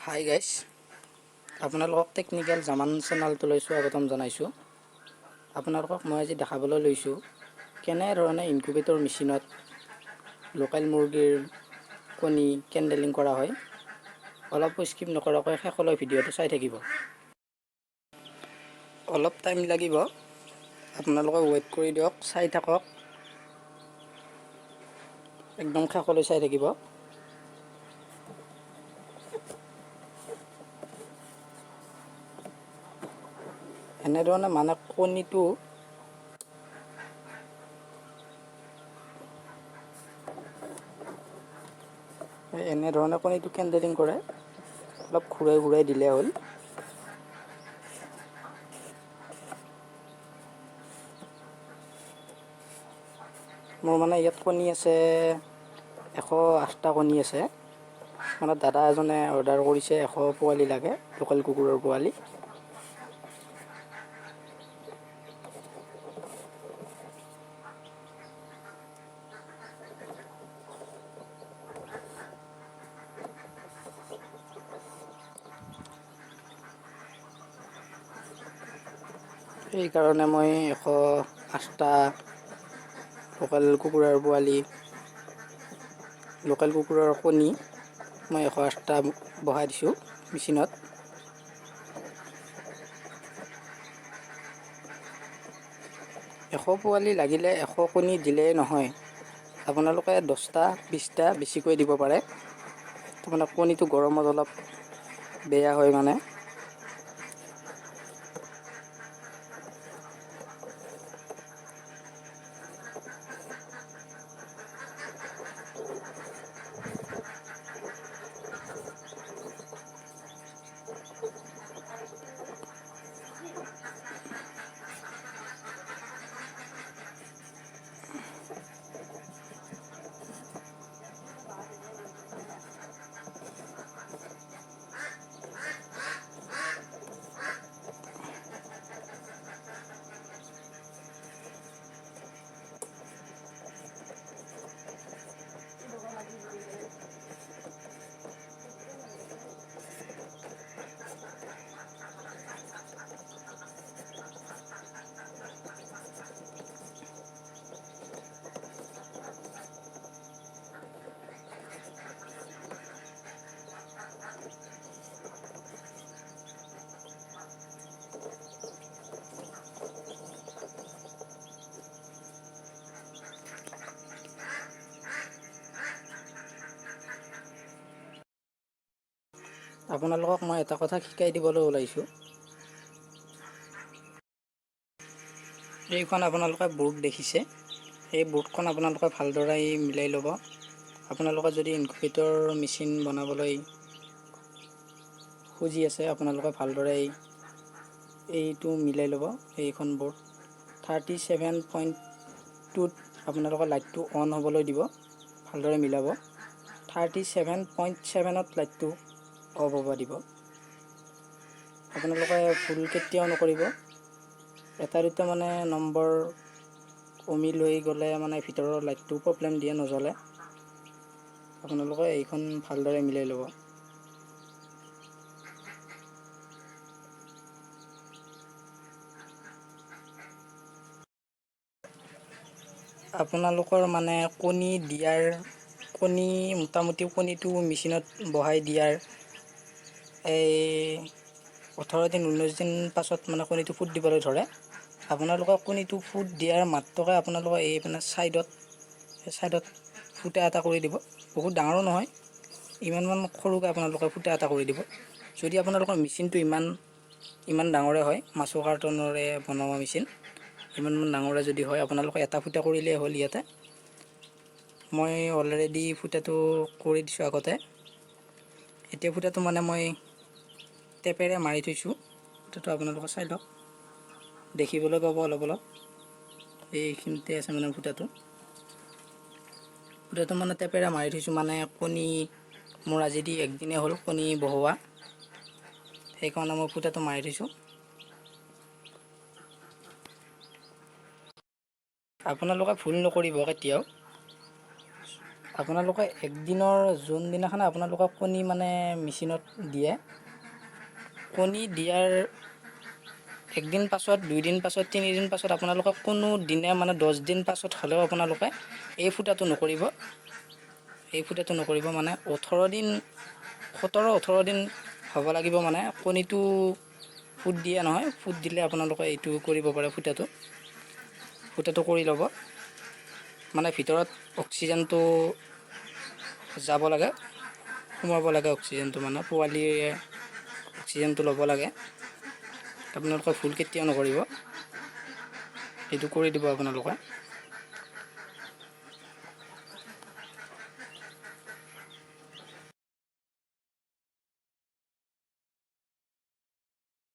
Hi guys, আপোনালোকক technical Zaman চেনেলটোলৈ স্বাগতম জনাইছোঁ। আপোনালোকক মই আজি দেখাবলৈ লৈছোঁ কেনেধৰণে ইনকুবেটৰ মেচিনত লোকেল মুৰ্গীৰ কণী কেণ্ডেলিং কৰা হয়। অলপো স্কিপ নকৰাকৈ শেষলৈ ভিডিঅ'টো চাই থাকিব। অলপ টাইম লাগিব, আপোনালোকে ৱেইট কৰি দিয়ক, চাই থাকক, একদম শেষলৈ চাই থাকিব। এনেধৰণে মানে কণীটো এনেধৰণে কণীটো কেণ্ডেলিং কৰে। অলপ ঘূৰাই ঘূৰাই দিলে হ'ল। মোৰ মানে ইয়াত কণী আছে 108টা কণী আছে। মানে দাদা এজনে অৰ্ডাৰ কৰিছে 100 পোৱালি লাগে, লোকেল কুকুৰৰ পোৱালি। সেইকাৰণে মই 108টা লোকেল কুকুৰাৰ পোৱালি, লোকেল কুকুৰৰ কণী মই 108টা বহাই দিছোঁ মেচিনত। এশ পোৱালি লাগিলে 100 কণী দিলেই নহয়, আপোনালোকে 10টা 20টা বেছিকৈ দিব পাৰে। মানে কণীটো গৰমত অলপ বেয়া হয় মানে। আপোনালোকক মই এটা কথা শিকাই দিবলৈ ওলাইছোঁ। এইখন আপোনালোকে বোৰ্ড দেখিছে, এই বোৰ্ডখন আপোনালোকে ভালদৰে মিলাই ল'ব। আপোনালোকে যদি ইনকুবেটৰ মেচিন বনাবলৈ খুজি আছে, আপোনালোকে ভালদৰে এইটো মিলাই ল'ব। এইখন বোৰ্ড 37.2ত আপোনালোকে লাইটটো অন হ'বলৈ দিব, ভালদৰে মিলাব। 37.7ত লাইটটো অফ হ'ব দিব। আপোনালোকে ভুল কেতিয়াও নকৰিব। এটা দুটা মানে নম্বৰ অমিল হৈ গ'লে মানে ভিতৰৰ লাইটটো প্ৰব্লেম দিয়ে, নজ্বলে। আপোনালোকে এইখন ভালদৰে মিলাই ল'ব। আপোনালোকৰ মানে কণী মোটামুটি কণীটো মেচিনত বহাই দিয়াৰ এই 18 দিন 19 দিন পাছত মানে কণীটো ফুট দিবলৈ ধৰে। আপোনালোকে কণীটো ফুট দিয়াৰ মাত্ৰকে আপোনালোকে এই মানে ছাইডত ফুটা এটা কৰি দিব। বহুত ডাঙৰো নহয়, ইমানমান সৰুকৈ আপোনালোকে ফুটা এটা কৰি দিব। যদি আপোনালোকৰ মেচিনটো ইমান ডাঙৰে হয়, মাছৰ কাৰ্টনৰে বনোৱা মেচিন, ইমানমান ডাঙৰে যদি হয়, আপোনালোকে এটা ফুটা কৰিলেই হ'ল। ইয়াতে মই অলৰেডি ফুটাটো কৰি দিছোঁ আগতে। এতিয়া ফুটাটো মানে মই টেপেৰে মাৰি থৈছোঁ। ফুটাটো আপোনালোকে চাই লওক, দেখিবলৈ পাব অলপ অলপ। এইখিনিতে আছে মানে ফুটাটো মানে টেপেৰে মাৰি থৈছোঁ। মানে কণী মোৰ আজি দি একদিনে হ'ল কণী বহোৱা, সেইকাৰণে মই ফুটাটো মাৰি থৈছোঁ। আপোনালোকে ভুল নকৰিব কেতিয়াও। আপোনালোকে একদিনৰ যোনদিনাখন আপোনালোকে কণী মানে মেচিনত দিয়ে, কণী দিয়াৰ একদিন পাছত, 2 দিন পাছত, 3 দিন পাছত আপোনালোকে কোনো দিনে মানে 10 দিন পাছত হ'লেও আপোনালোকে এই ফুটাটো নকৰিব। এই ফুটাটো নকৰিব মানে 17 দিন হ'ব লাগিব মানে কণীটো ফুট দিয়ে নহয়, ফুট দিলে আপোনালোকে এইটো কৰিব পাৰে ফুটাটো কৰি ল'ব। মানে ভিতৰত অক্সিজেনটো যাব লাগে, সোমাব লাগে অক্সিজেনটো, মানে পোৱালীয়ে অক্সিজেনটো ল'ব লাগে। আপোনালোকে ভুল কেতিয়াও নকৰিব, এইটো কৰি দিব আপোনালোকে।